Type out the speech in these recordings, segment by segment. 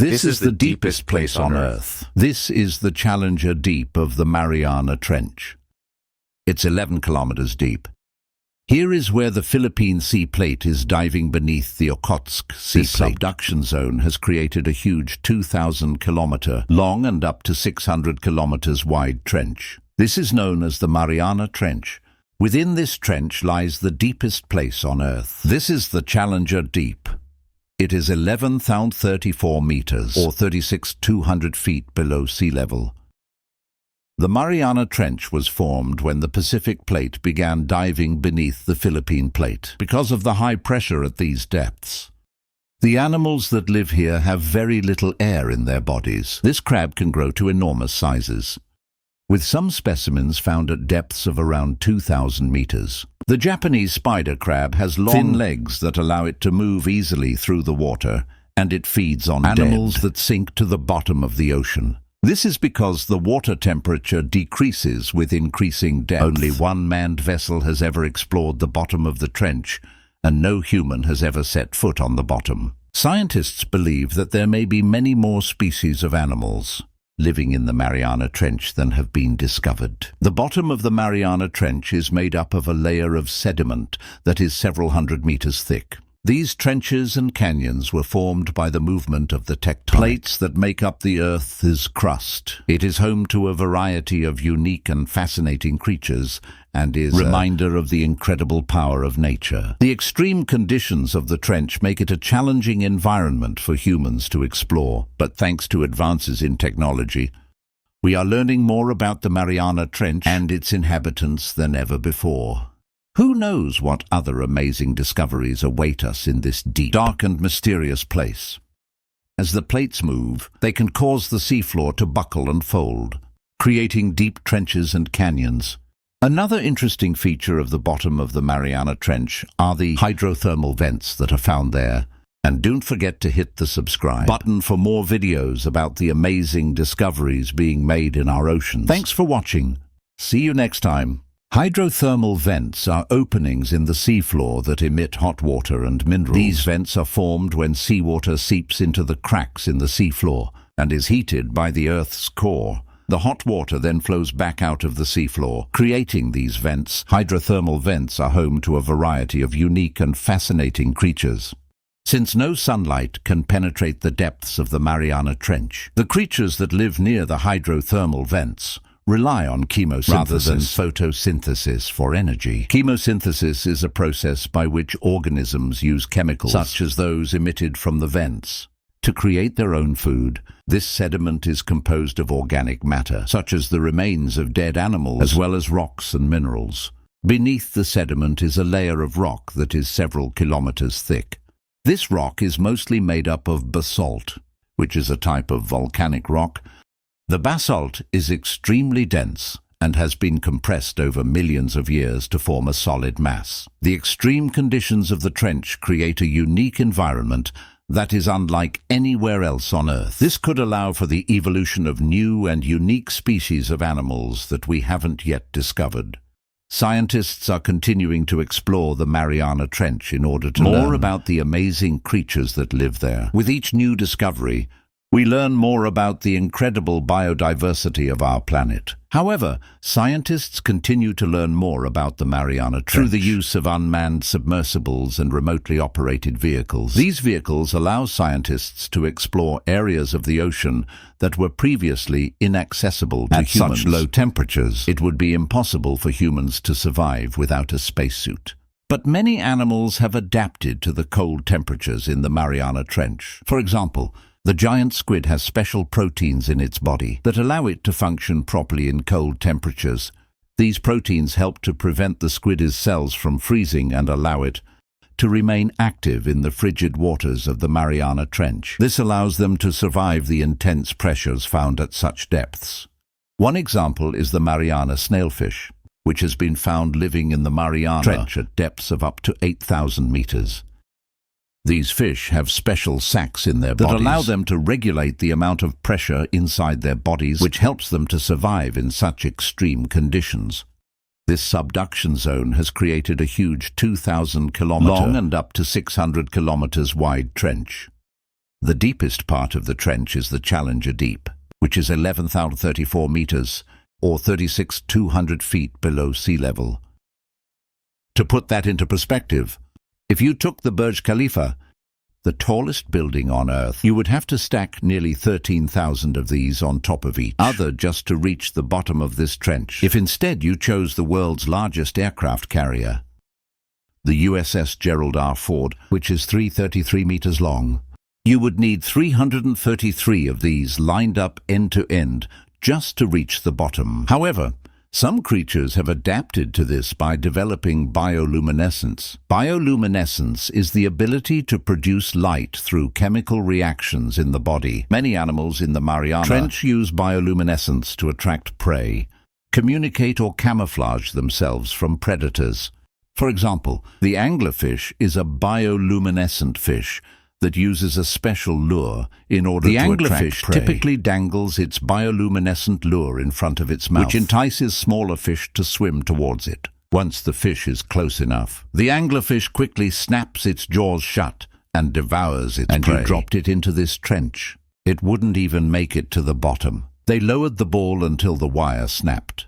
This is the deepest place on Earth. This is the Challenger Deep of the Mariana Trench. It's 11 kilometers deep. Here is where the Philippine Sea Plate is diving beneath the Okhotsk Sea Plate. This subduction zone has created a huge 2,000-kilometer long and up to 600 kilometers wide trench. This is known as the Mariana Trench. Within this trench lies the deepest place on Earth. This is the Challenger Deep. It is 11,034 meters, or 36,200 feet below sea level. The Mariana Trench was formed when the Pacific Plate began diving beneath the Philippine Plate. Because of the high pressure at these depths, the animals that live here have very little air in their bodies. This crab can grow to enormous sizes, with some specimens found at depths of around 2,000 meters. The Japanese spider crab has long, thin legs that allow it to move easily through the water, and it feeds on animals that sink to the bottom of the ocean. This is because the water temperature decreases with increasing depth. Only one manned vessel has ever explored the bottom of the trench, and no human has ever set foot on the bottom. Scientists believe that there may be many more species of animals living in the Mariana Trench than have been discovered. The bottom of the Mariana Trench is made up of a layer of sediment that is several hundred meters thick. These trenches and canyons were formed by the movement of the tectonic plates that make up the Earth's crust. It is home to a variety of unique and fascinating creatures and is a reminder of the incredible power of nature. The extreme conditions of the trench make it a challenging environment for humans to explore, but thanks to advances in technology, we are learning more about the Mariana Trench and its inhabitants than ever before. Who knows what other amazing discoveries await us in this deep, dark and mysterious place? As the plates move, they can cause the seafloor to buckle and fold, creating deep trenches and canyons. Another interesting feature of the bottom of the Mariana Trench are the hydrothermal vents that are found there. And don't forget to hit the subscribe button for more videos about the amazing discoveries being made in our oceans. Thanks for watching. See you next time. Hydrothermal vents are openings in the seafloor that emit hot water and minerals. These vents are formed when seawater seeps into the cracks in the seafloor and is heated by the Earth's core. The hot water then flows back out of the seafloor, creating these vents. Hydrothermal vents are home to a variety of unique and fascinating creatures. Since no sunlight can penetrate the depths of the Mariana Trench, the creatures that live near the hydrothermal vents rely on chemosynthesis rather than photosynthesis for energy. Chemosynthesis is a process by which organisms use chemicals, such as those emitted from the vents, to create their own food. This sediment is composed of organic matter, such as the remains of dead animals, as well as rocks and minerals. Beneath the sediment is a layer of rock that is several kilometers thick. This rock is mostly made up of basalt, which is a type of volcanic rock. The basalt is extremely dense and has been compressed over millions of years to form a solid mass. The extreme conditions of the trench create a unique environment that is unlike anywhere else on Earth. This could allow for the evolution of new and unique species of animals that we haven't yet discovered. Scientists are continuing to explore the Mariana Trench in order to learn more about the amazing creatures that live there. With each new discovery, we learn more about the incredible biodiversity of our planet. However, scientists continue to learn more about the Mariana Trench through the use of unmanned submersibles and remotely operated vehicles. These vehicles allow scientists to explore areas of the ocean that were previously inaccessible to humans. At such low temperatures, it would be impossible for humans to survive without a spacesuit. But many animals have adapted to the cold temperatures in the Mariana Trench. For example, the giant squid has special proteins in its body that allow it to function properly in cold temperatures. These proteins help to prevent the squid's cells from freezing and allow it to remain active in the frigid waters of the Mariana Trench. This allows them to survive the intense pressures found at such depths. One example is the Mariana snailfish, which has been found living in the Mariana Trench at depths of up to 8,000 meters. These fish have special sacs in their bodies that allow them to regulate the amount of pressure inside their bodies, which helps them to survive in such extreme conditions. This subduction zone has created a huge 2,000-kilometer long and up to 600 kilometers wide trench. The deepest part of the trench is the Challenger Deep, which is 11,034 meters, or 36,200 feet below sea level. To put that into perspective, if you took the Burj Khalifa, the tallest building on Earth, you would have to stack nearly 13,000 of these on top of each other just to reach the bottom of this trench. If instead you chose the world's largest aircraft carrier, the USS Gerald R. Ford, which is 333 meters long, you would need 333 of these lined up end to end just to reach the bottom. However, some creatures have adapted to this by developing bioluminescence. Bioluminescence is the ability to produce light through chemical reactions in the body. Many animals in the Mariana Trench use bioluminescence to attract prey, communicate or camouflage themselves from predators. For example, the anglerfish is a bioluminescent fish that uses a special lure in order to attract prey. The anglerfish typically dangles its bioluminescent lure in front of its mouth, which entices smaller fish to swim towards it. Once the fish is close enough, the anglerfish quickly snaps its jaws shut and devours its prey. And you dropped it into this trench. It wouldn't even make it to the bottom. They lowered the ball until the wire snapped.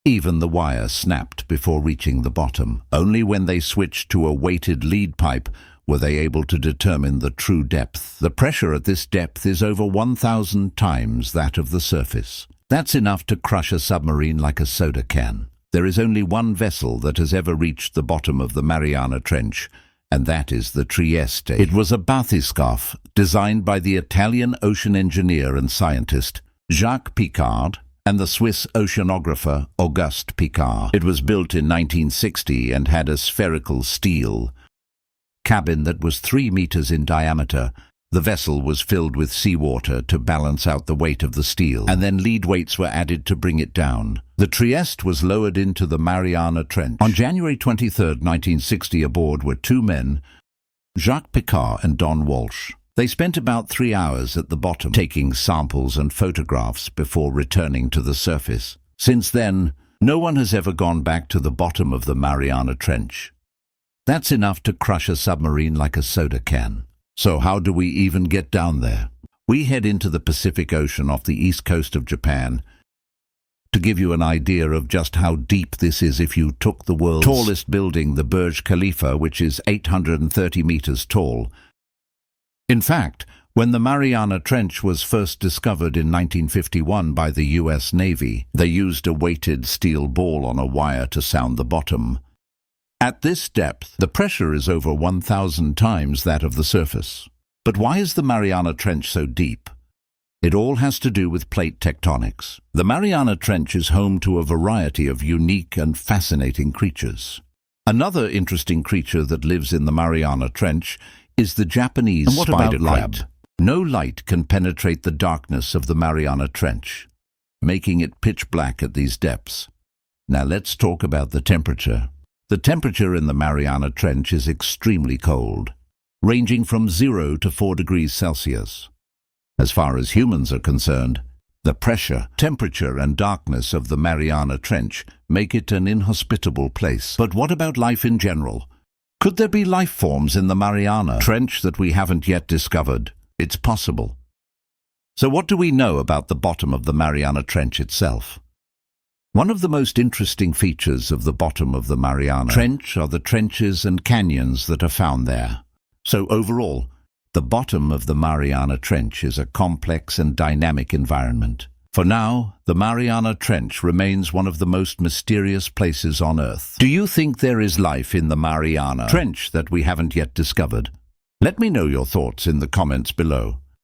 Even the wire snapped before reaching the bottom. Only when they switched to a weighted lead pipe were they able to determine the true depth. The pressure at this depth is over 1,000 times that of the surface. That's enough to crush a submarine like a soda can. There is only one vessel that has ever reached the bottom of the Mariana Trench, and that is the Trieste. It was a bathyscaphe designed by the Italian ocean engineer and scientist Jacques Piccard and the Swiss oceanographer Auguste Piccard. It was built in 1960 and had a spherical steel cabin that was 3 meters in diameter. The vessel was filled with seawater to balance out the weight of the steel, and then lead weights were added to bring it down. The Trieste was lowered into the Mariana Trench. On January 23, 1960, aboard were 2 men, Jacques Piccard and Don Walsh. They spent about 3 hours at the bottom, taking samples and photographs before returning to the surface. Since then, no one has ever gone back to the bottom of the Mariana Trench. That's enough to crush a submarine like a soda can. So how do we even get down there? We head into the Pacific Ocean off the east coast of Japan. To give you an idea of just how deep this is, if you took the world's tallest building, the Burj Khalifa, which is 830 meters tall. In fact, when the Mariana Trench was first discovered in 1951 by the US Navy, they used a weighted steel ball on a wire to sound the bottom. At this depth, the pressure is over 1,000 times that of the surface. But why is the Mariana Trench so deep? It all has to do with plate tectonics. The Mariana Trench is home to a variety of unique and fascinating creatures. Another interesting creature that lives in the Mariana Trench is the Japanese spider crab. No light can penetrate the darkness of the Mariana Trench, making it pitch black at these depths. Now let's talk about the temperature. The temperature in the Mariana Trench is extremely cold, ranging from 0 to 4 degrees Celsius. As far as humans are concerned, the pressure, temperature and darkness of the Mariana Trench make it an inhospitable place. But what about life in general? Could there be life forms in the Mariana Trench that we haven't yet discovered? It's possible. So what do we know about the bottom of the Mariana Trench itself? One of the most interesting features of the bottom of the Mariana Trench are the trenches and canyons that are found there. So overall, the bottom of the Mariana Trench is a complex and dynamic environment. For now, the Mariana Trench remains one of the most mysterious places on Earth. Do you think there is life in the Mariana Trench that we haven't yet discovered? Let me know your thoughts in the comments below.